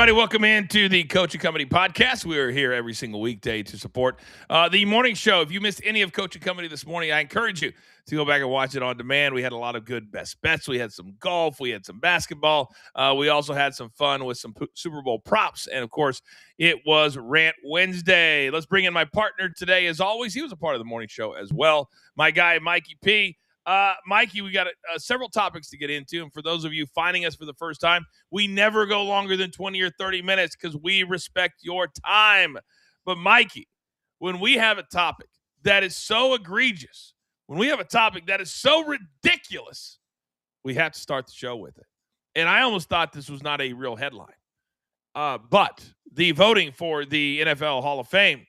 everybody. Welcome into the Coaching Company podcast. We are here every single weekday to support the morning show. If you missed any of Coaching Company this morning, I encourage you to go back and watch it on demand. We had a lot of good best bets. We had some golf. We had some basketball. We also had some fun with some Super Bowl props. And, of course, it was Rant Wednesday. Let's bring in my partner today. As always, he was a part of the morning show as well. My guy, Mikey P. Mikey, we got several topics to get into. And for those of you finding us for the first time, we never go longer than 20 or 30 minutes because we respect your time. But Mikey, when we have a topic that is so egregious, when we have a topic that is so ridiculous, we have to start the show with it. And I almost thought this was not a real headline. But the voting for the NFL Hall of Fame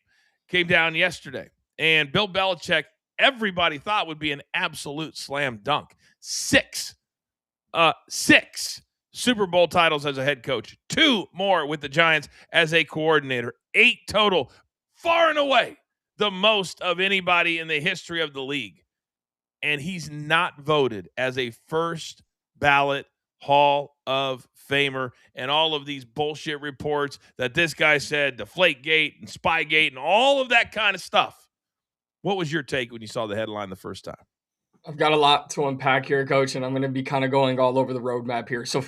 came down yesterday. And Bill Belichick, everybody thought would be an absolute slam dunk. Six Super Bowl titles as a head coach, 2 more with the Giants as a coordinator, 8 total, far and away the most of anybody in the history of the league. And he's not voted as a first ballot Hall of Famer, and all of these bullshit reports that this guy said, Deflategate and Spygate and all of that kind of stuff. What was your take when you saw the headline the first time? I've got a lot to unpack here, Coach, and I'm going to be kind of going all over the roadmap here. So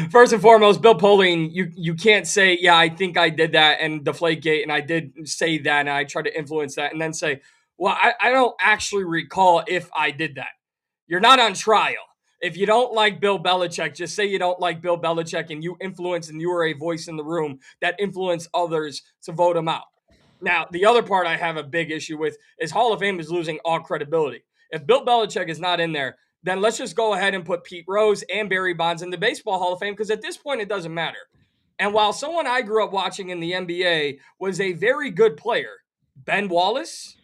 first and foremost, Bill Polian, you can't say, yeah, I think I did that and Deflategate, and I did say that, and I tried to influence that, and then say, well, I don't actually recall if I did that. You're not on trial. If you don't like Bill Belichick, just say you don't like Bill Belichick, and you influence, and you are a voice in the room that influenced others to vote him out. Now, the other part I have a big issue with is Hall of Fame is losing all credibility. If Bill Belichick is not in there, then let's just go ahead and put Pete Rose and Barry Bonds in the Baseball Hall of Fame, because at this point, it doesn't matter. And while someone I grew up watching in the NBA was a very good player, Ben Wallace,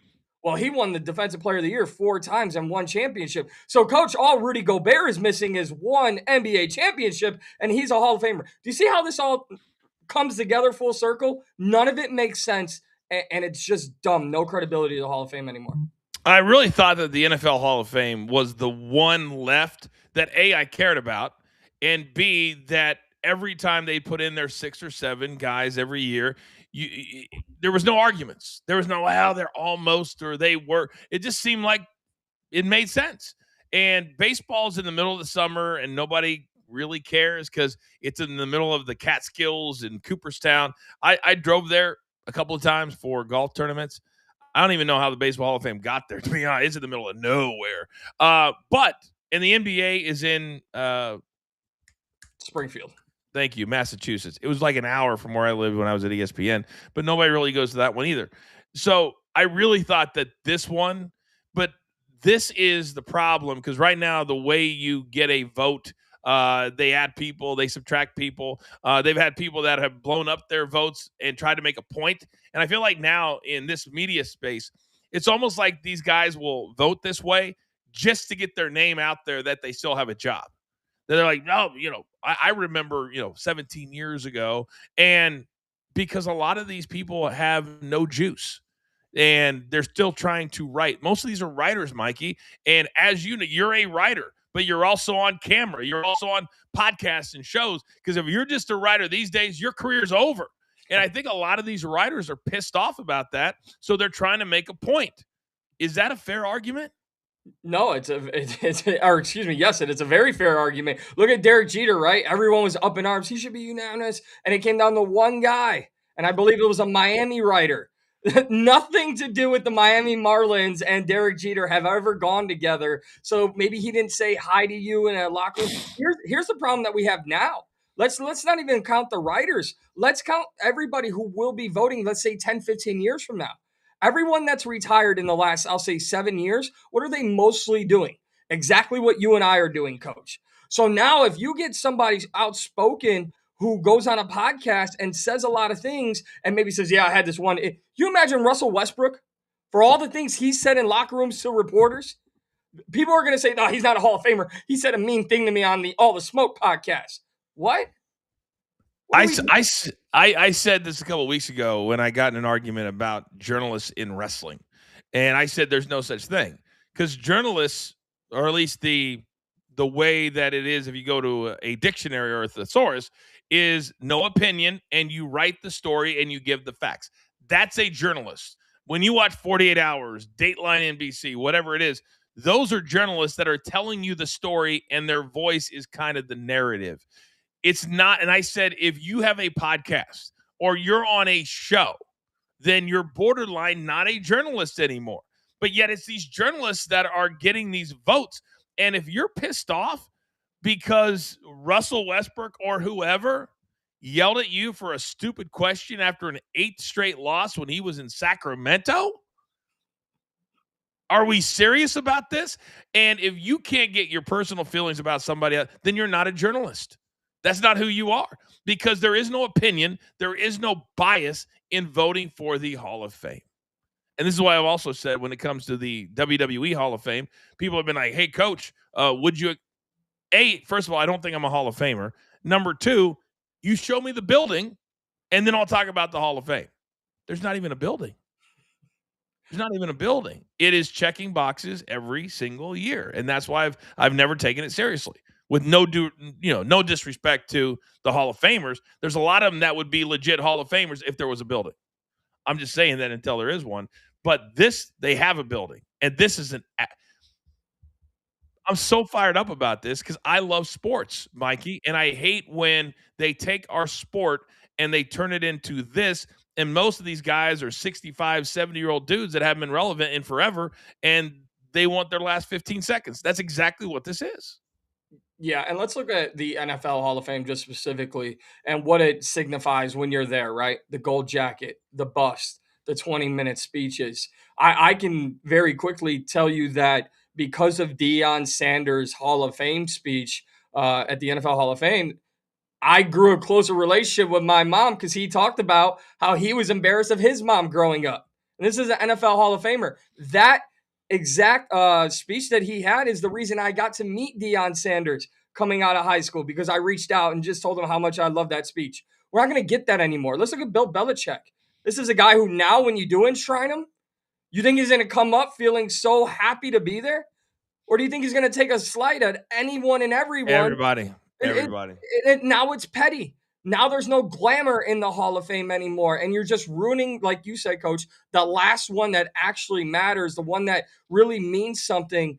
well, he won the Defensive Player of the Year 4 times and won championship. So, Coach, all Rudy Gobert is missing is 1 NBA championship, and he's a Hall of Famer. Do you see how this all comes together full circle? None of it makes sense. And it's just dumb. No credibility to the Hall of Fame anymore. I really thought that the NFL Hall of Fame was the one left that A, I cared about, and B, that every time they put in their 6 or 7 guys every year, there was no arguments. There was no, well, they're almost or they were. It just seemed like it made sense. And baseball's in the middle of the summer and nobody really cares because it's in the middle of the Catskills in Cooperstown. I drove there a couple of times for golf tournaments. I don't even know how the Baseball Hall of Fame got there, to be honest. It's in the middle of nowhere. But and the NBA is in Springfield. Thank you, Massachusetts. It was like an hour from where I lived when I was at ESPN, but nobody really goes to that one either. So I really thought that this one, but this is the problem because right now the way you get a vote, they add people, they subtract people. They've had people that have blown up their votes and tried to make a point. And I feel like now in this media space, it's almost like these guys will vote this way just to get their name out there that they still have a job. They're like, no, I remember, 17 years ago. And because a lot of these people have no juice and they're still trying to write. Most of these are writers, Mikey. And as you know, you're a writer, but you're also on camera. You're also on podcasts and shows. Because if you're just a writer these days, your career's over. And I think a lot of these writers are pissed off about that. So they're trying to make a point. Is that a fair argument? No, yes, it is a very fair argument. Look at Derek Jeter, right? Everyone was up in arms. He should be unanimous. And it came down to one guy. And I believe it was a Miami writer. Nothing to do with the Miami Marlins and Derek Jeter have ever gone together. So maybe he didn't say hi to you in a locker room. Here's the problem that we have now. Let's not even count the writers. Let's count everybody who will be voting, let's say 10, 15 years from now. Everyone that's retired in the last, I'll say 7 years, what are they mostly doing? Exactly what you and I are doing, Coach. So now if you get somebody outspoken who goes on a podcast and says a lot of things and maybe says, yeah, I had this one. You imagine Russell Westbrook for all the things he said in locker rooms to reporters? People are going to say, no, he's not a Hall of Famer. He said a mean thing to me on the All the Smoke podcast. What? I said this a couple of weeks ago when I got in an argument about journalists in wrestling. And I said there's no such thing because journalists, or at least the the way that it is if you go to a dictionary or a thesaurus is no opinion, and you write the story and you give the facts. That's a journalist. When you watch 48 Hours, Dateline NBC, whatever it is, those are journalists that are telling you the story, and their voice is kind of the narrative. It's not, and I said, if you have a podcast or you're on a show, then you're borderline not a journalist anymore. But yet it's these journalists that are getting these votes. And if you're pissed off because Russell Westbrook or whoever yelled at you for a stupid question after an 8th straight loss when he was in Sacramento, are we serious about this? And if you can't get your personal feelings about somebody else, then you're not a journalist. That's not who you are, because there is no opinion, there is no bias in voting for the Hall of Fame. And this is why I've also said when it comes to the WWE Hall of Fame, people have been like, hey, coach, would you first of all, I don't think I'm a Hall of Famer. Number two, you show me the building, and then I'll talk about the Hall of Fame. There's not even a building. There's not even a building. It is checking boxes every single year, and that's why I've never taken it seriously. With no disrespect to the Hall of Famers, there's a lot of them that would be legit Hall of Famers if there was a building. I'm just saying that until there is one. But they have a building, and this is I'm so fired up about this because I love sports, Mikey, and I hate when they take our sport and they turn it into this. And most of these guys are 65, 70-year-old dudes that haven't been relevant in forever, and they want their last 15 seconds. That's exactly what this is. Yeah, and let's look at the NFL Hall of Fame just specifically and what it signifies when you're there, right? The gold jacket, the bust, the 20-minute speeches. I can very quickly tell you that because of Deion Sanders' Hall of Fame speech at the NFL Hall of Fame, I grew a closer relationship with my mom because he talked about how he was embarrassed of his mom growing up. And this is an NFL Hall of Famer. That exact speech that he had is the reason I got to meet Deion Sanders coming out of high school, because I reached out and just told him how much I love that speech. We're not going to get that anymore. Let's look at Bill Belichick. This is a guy who now, when you do enshrine him, you think he's going to come up feeling so happy to be there? Or do you think he's going to take a slight at anyone and everyone? Everybody. Now it's petty. Now there's no glamour in the Hall of Fame anymore. And you're just ruining, like you said, Coach, the last one that actually matters, the one that really means something,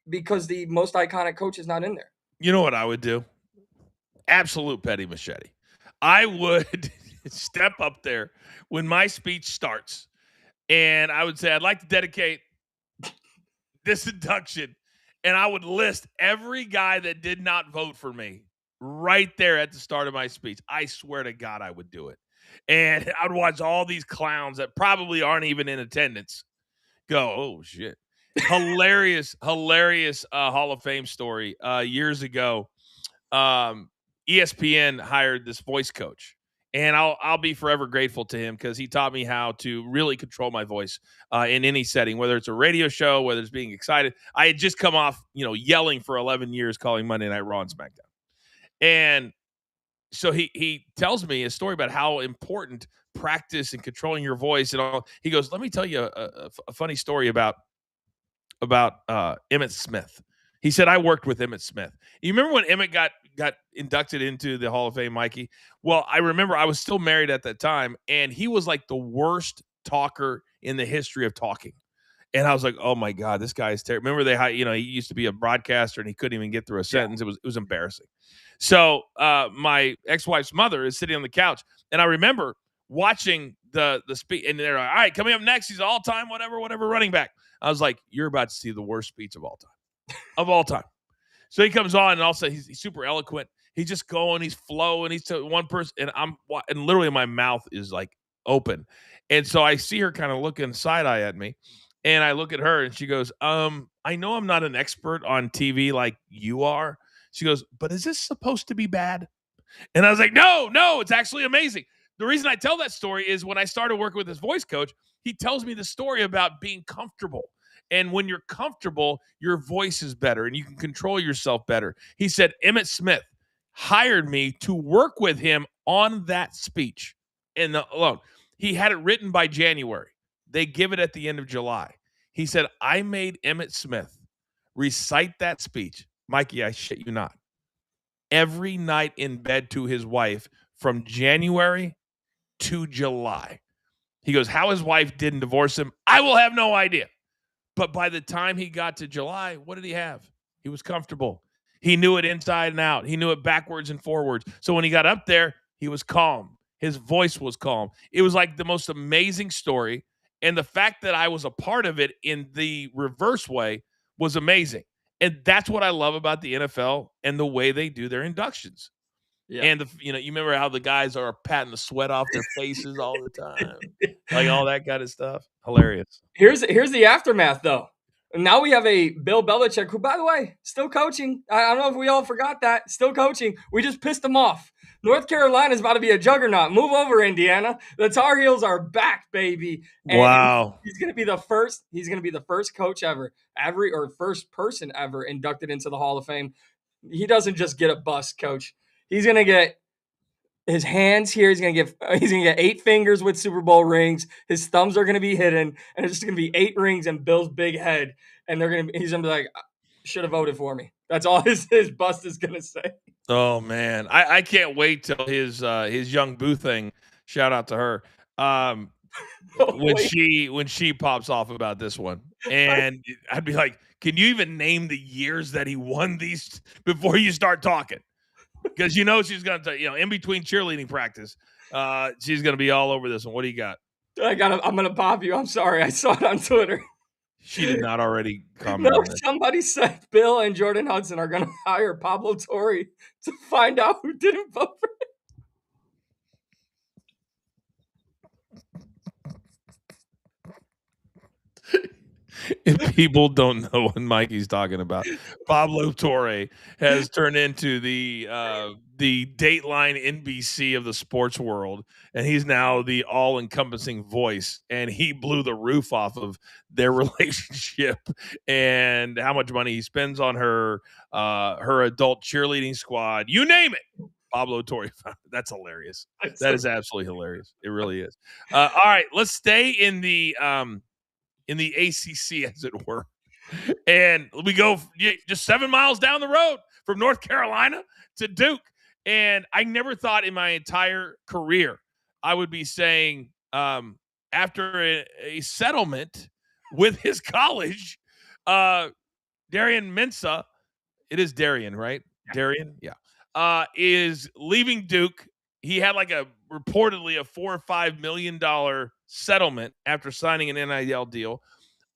because the most iconic coach is not in there. You know what I would do? Absolute petty machete. I would step up there when my speech starts, and I would say, I'd like to dedicate this induction, and I would list every guy that did not vote for me right there at the start of my speech. I swear to God, I would do it. And I'd watch all these clowns that probably aren't even in attendance go, oh, shit. Hilarious Hall of Fame story. Years ago, ESPN hired this voice coach, and I'll be forever grateful to him because he taught me how to really control my voice in any setting, whether it's a radio show, whether it's being excited. I had just come off, yelling for 11 years calling Monday Night Raw and SmackDown. And so he tells me a story about how important practice and controlling your voice and all. He goes, let me tell you a funny story about Emmitt Smith. He said, I worked with Emmitt Smith. You remember when Emmitt got inducted into the Hall of Fame, Mikey? Well, I remember I was still married at that time, and he was like the worst talker in the history of talking. And I was like, oh my God, this guy is terrible. Remember he used to be a broadcaster and he couldn't even get through a sentence. Yeah. It was embarrassing. So my ex-wife's mother is sitting on the couch, and I remember watching the speech, and they're like, all right, coming up next, he's all-time whatever running back. I was like, you're about to see the worst speech of all time. So he comes on, and all of a sudden he's super eloquent. He's just going, he's flowing, he's to one person, and literally my mouth is like open. And so I see her kind of looking side-eye at me, and I look at her, and she goes, I know I'm not an expert on TV like you are. She goes, but is this supposed to be bad? And I was like, no, it's actually amazing. The reason I tell that story is when I started working with his voice coach, he tells me the story about being comfortable. And when you're comfortable, your voice is better and you can control yourself better. He said Emmitt Smith hired me to work with him on that speech. And alone, he had it written by January. They give it at the end of July. He said, I made Emmitt Smith recite that speech Mikey, I shit you not, every night in bed to his wife from January to July. He goes, how his wife didn't divorce him, I will have no idea. But by the time he got to July, what did he have? He was comfortable. He knew it inside and out. He knew it backwards and forwards. So when he got up there, he was calm. His voice was calm. It was like the most amazing story. And the fact that I was a part of it in the reverse way was amazing. And that's what I love about the NFL and the way they do their inductions. Yeah. And you remember how the guys are patting the sweat off their faces all the time, like all that kind of stuff. Hilarious. Here's the aftermath, though. Now we have a Bill Belichick, who, by the way, still coaching. I don't know if we all forgot that. Still coaching. We just pissed him off. North Carolina is about to be a juggernaut. Move over, Indiana. The Tar Heels are back, baby. And wow. He's going to be the first. He's going to be the first coach ever, or first person ever inducted into the Hall of Fame. He doesn't just get a bust, coach. He's going to get his hands here. He's gonna get 8 fingers with Super Bowl rings. His thumbs are gonna be hidden, and it's just gonna be 8 rings and Bill's big head. And he's gonna be like, should have voted for me. That's all his bust is gonna say. Oh man, I can't wait till his young boo thing. Shout out to her. When she pops off about this one, and I'd be like, can you even name the years that he won these before you start talking? Because she's going to, in between cheerleading practice, she's going to be all over this one. What do you got? I'm going to pop you. I'm sorry. I saw it on Twitter. She did not already comment on it. Somebody said Bill and Jordan Hudson are going to hire Pablo Torre to find out who didn't vote for him. If people don't know what Mikey's talking about, Pablo Torre has turned into the Dateline NBC of the sports world, and he's now the all-encompassing voice, and he blew the roof off of their relationship and how much money he spends on her adult cheerleading squad, you name it. Pablo Torre. That's hilarious. That is absolutely hilarious. It really is. All right, let's stay in the ACC, as it were. And we go just 7 miles down the road from North Carolina to Duke. And I never thought in my entire career I would be saying, after a settlement with his college, Darian Mensah, it is Darian, right? Darian? Yeah. Is leaving Duke. He had reportedly a $4 or $5 million settlement after signing an NIL deal.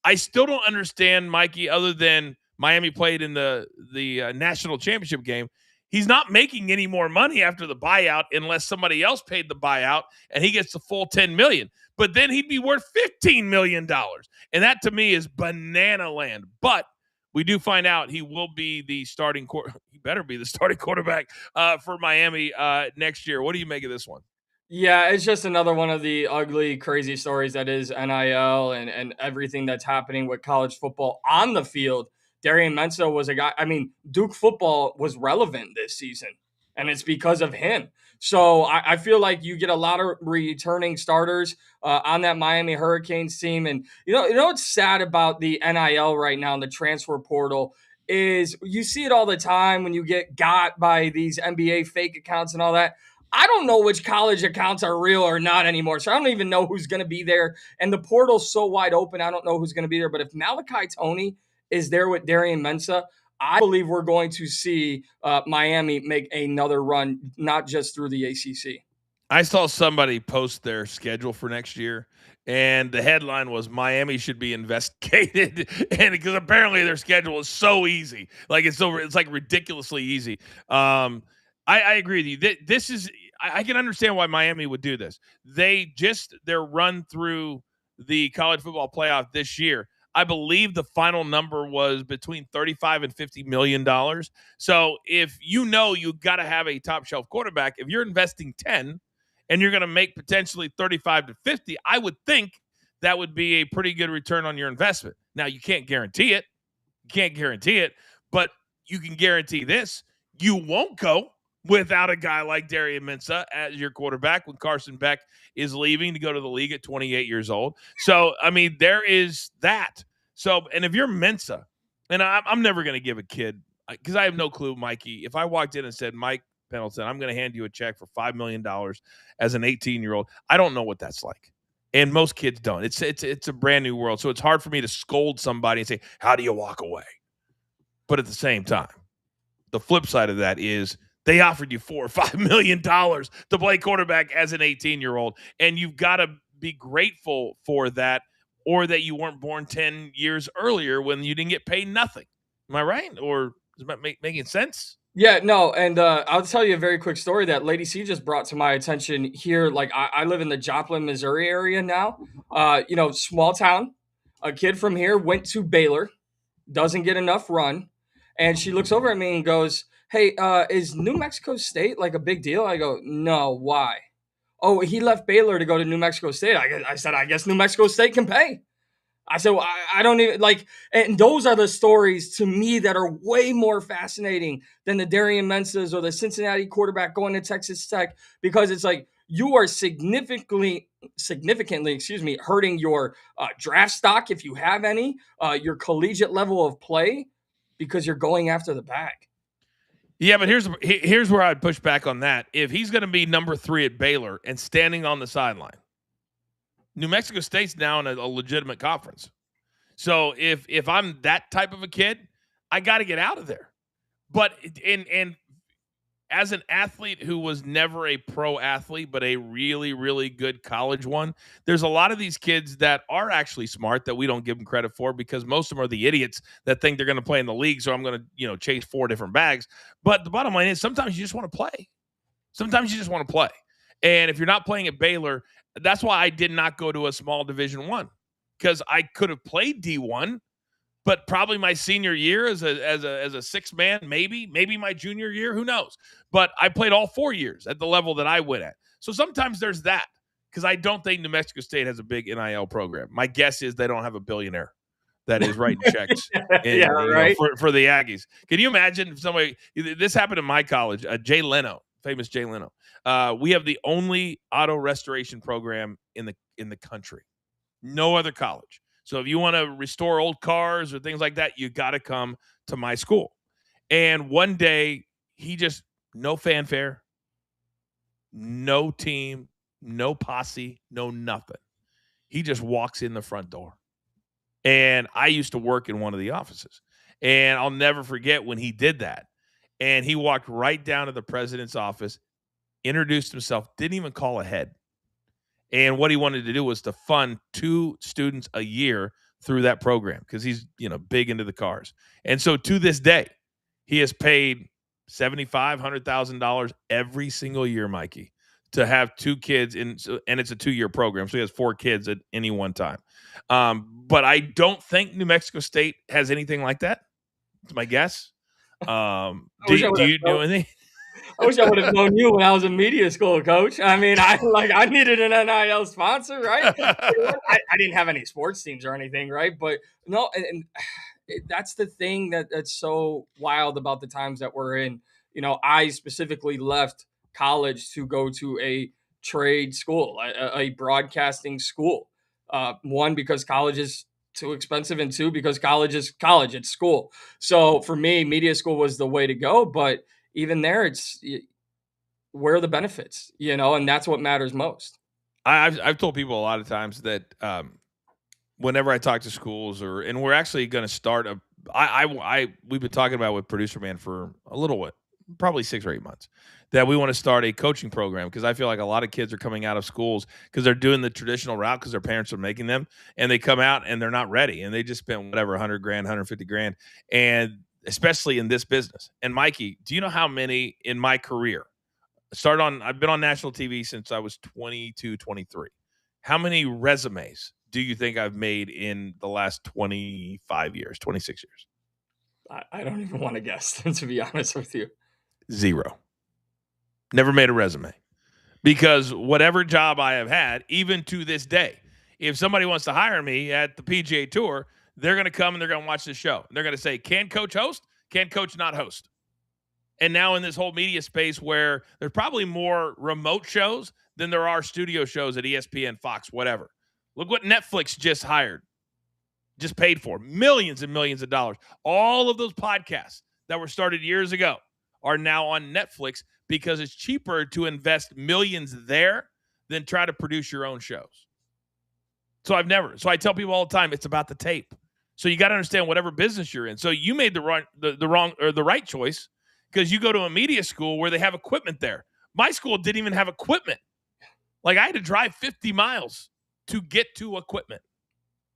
I still don't understand, Mikey, other than Miami played in the national championship game. He's not making any more money after the buyout unless somebody else paid the buyout and he gets the full $10 million. But then he'd be worth $15 million. And that to me is banana land. But we do find out he will be the starting he better be the starting quarterback for Miami next year. What do you make of this one? Yeah, it's just another one of the ugly, crazy stories that is NIL and everything that's happening with college football on the field. Darian Mensah was a guy. I mean, Duke football was relevant this season, and it's because of him. So I feel like you get a lot of returning starters on that Miami Hurricanes team. And you know what's sad about the NIL right now and the transfer portal is you see it all the time when you get got by these NBA fake accounts and all that. I don't know which college accounts are real or not anymore. So I don't even know who's going to be there. And the portal's so wide open, I don't know who's going to be there. But if Malachi Toney is there with Darian Mensah, I believe we're going to see Miami make another run, not just through the ACC. I saw somebody post their schedule for next year, and the headline was Miami should be investigated, and because apparently their schedule is so easy, it's like ridiculously easy. I agree with you. This is I can understand why Miami would do this. Their run through the college football playoff this year, I believe the final number was between $35 and $50 million. So if you got to have a top shelf quarterback, if you're investing 10 and you're going to make potentially 35 to 50, I would think that would be a pretty good return on your investment. Now, you can't guarantee it. But you can guarantee this. You won't go without a guy like Darian Mensah as your quarterback when Carson Beck is leaving to go to the league at 28 years old. So, I mean, there is that. So, and if you're Mensah, and I'm never going to give a kid because I have no clue, Mikey. If I walked in and said, Mike Pendleton, I'm going to hand you a check for $5 million as an 18-year-old, I don't know what that's like. And most kids don't. It's a brand new world. So it's hard for me to scold somebody and say, how do you walk away? But at the same time, the flip side of that is they offered you $4 or $5 million to play quarterback as an 18-year-old, and you've got to be grateful for that, or that you weren't born 10 years earlier when you didn't get paid nothing. Am I right? Or is that making sense? Yeah, no, and I'll tell you a very quick story that Lady C just brought to my attention here. Like I live in the Joplin, Missouri area now. Small town. A kid from here went to Baylor, doesn't get enough run, and she looks over at me and goes, "Hey, is New Mexico State like a big deal?" I go, "No, why?" "Oh, he left Baylor to go to New Mexico State." I said, "I guess New Mexico State can pay." I said, well, I don't even like, and those are the stories to me that are way more fascinating than the Darian Mensahs or the Cincinnati quarterback going to Texas Tech, because it's like you are significantly, hurting your draft stock if you have any, your collegiate level of play, because you're going after the bag. Yeah, but here's where I'd push back on that. If he's going to be number 3 at Baylor and standing on the sideline, New Mexico State's now in a legitimate conference. So if I'm that type of a kid, I got to get out of there. But and as an athlete who was never a pro athlete, but a really, really good college one, there's a lot of these kids that are actually smart that we don't give them credit for, because most of them are the idiots that think they're going to play in the league. So I'm going to, chase 4 different bags. But the bottom line is sometimes you just want to play. Sometimes you just want to play. And if you're not playing at Baylor, that's why I did not go to a small Division I, because I could have played D1, but probably my senior year as a 6-man, maybe my junior year, who knows? But I played all 4 years at the level that I went at. So sometimes there's that, because I don't think New Mexico State has a big NIL program. My guess is they don't have a billionaire that is writing checks Right. For the Aggies. Can you imagine if somebody – this happened in my college, Jay Leno, famous Jay Leno. We have the only auto restoration program in the country. No other college. So if you want to restore old cars or things like that, you got to come to my school. And one day, he just, no fanfare, no team, no posse, no nothing. He just walks in the front door. And I used to work in one of the offices. And I'll never forget when he did that. And he walked right down to the president's office, introduced himself, didn't even call ahead. And what he wanted to do was to fund 2 students a year through that program, because he's, big into the cars. And so to this day, he has paid $75,000, $100,000 every single year, Mikey, to have 2 kids and it's a 2-year program. So he has 4 kids at any one time. But I don't think New Mexico State has anything like that. That's my guess. Do you do anything? I wish I would have known you when I was in media school, Coach. I mean, I needed an NIL sponsor, right? I didn't have any sports teams or anything, right? But no, and that's the thing that's so wild about the times that we're in. I specifically left college to go to a trade school, a broadcasting school. 1, because college is too expensive, and 2, because college is college, it's school. So for me, media school was the way to go. But even there, it's where are the benefits, and that's what matters most. I've told people a lot of times that whenever I talk to schools, and we're actually going to start we've been talking about with Producer Man for a little bit, probably 6 or 8 months, that we want to start a coaching program, because I feel like a lot of kids are coming out of schools because they're doing the traditional route because their parents are making them, and they come out and they're not ready, and they just spent whatever, $100,000, $150,000, and especially in this business. And Mikey, do you know how many in my career I've been on national TV since I was 22, 23. How many resumes do you think I've made in the last 25 years, 26 years? I don't even want to guess, to be honest with you. 0. Never made a resume. Because whatever job I have had, even to this day, if somebody wants to hire me at the PGA Tour, they're going to come and they're going to watch the show. They're going to say, can coach host? Can coach not host? And now in this whole media space where there's probably more remote shows than there are studio shows at ESPN, Fox, whatever. Look what Netflix just paid for, millions and millions of dollars. All of those podcasts that were started years ago are now on Netflix because it's cheaper to invest millions there than try to produce your own shows. So I tell people all the time, it's about the tape. So you got to understand whatever business you're in. So you made the wrong or the right choice because you go to a media school where they have equipment there. My school didn't even have equipment. Like I had to drive 50 miles to get to equipment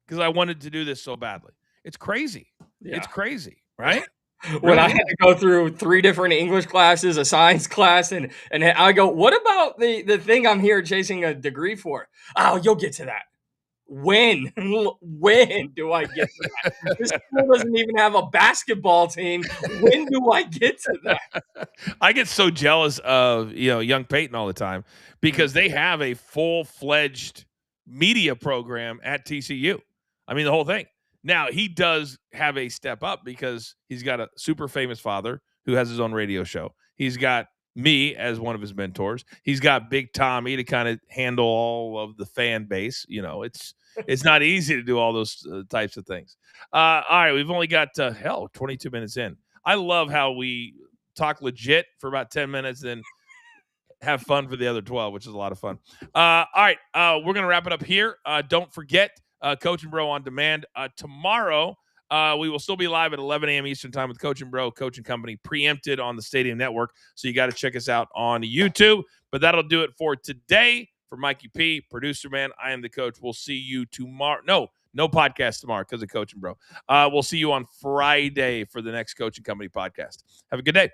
because I wanted to do this so badly. It's crazy. Yeah. It's crazy, right? When I had to go through 3 different English classes, a science class, and I go, what about the thing I'm here chasing a degree for? Oh, you'll get to that. When do I get to that? This school doesn't even have a basketball team. When do I get to that? I get so jealous of young Peyton all the time because they have a full-fledged media program at TCU. I mean, the whole thing. Now, he does have a step up because he's got a super famous father who has his own radio show. He's got me as one of his mentors. He's got Big Tommy to kind of handle all of the fan base. It's not easy to do all those types of things. All right, we've only got 22 minutes in. I love how we talk legit for about 10 minutes, then have fun for the other 12, which is a lot of fun. All right, we're going to wrap it up here. Don't forget Coach and Bro on demand. Tomorrow, we will still be live at 11 a.m. Eastern time with Coach and Bro, Coach and Company, preempted on the Stadium Network. So you got to check us out on YouTube. But that'll do it for today. For Mikey P, producer man, I am the coach. We'll see you tomorrow. No podcast tomorrow because of Coach and Bro. We'll see you on Friday for the next Coach and Company podcast. Have a good day.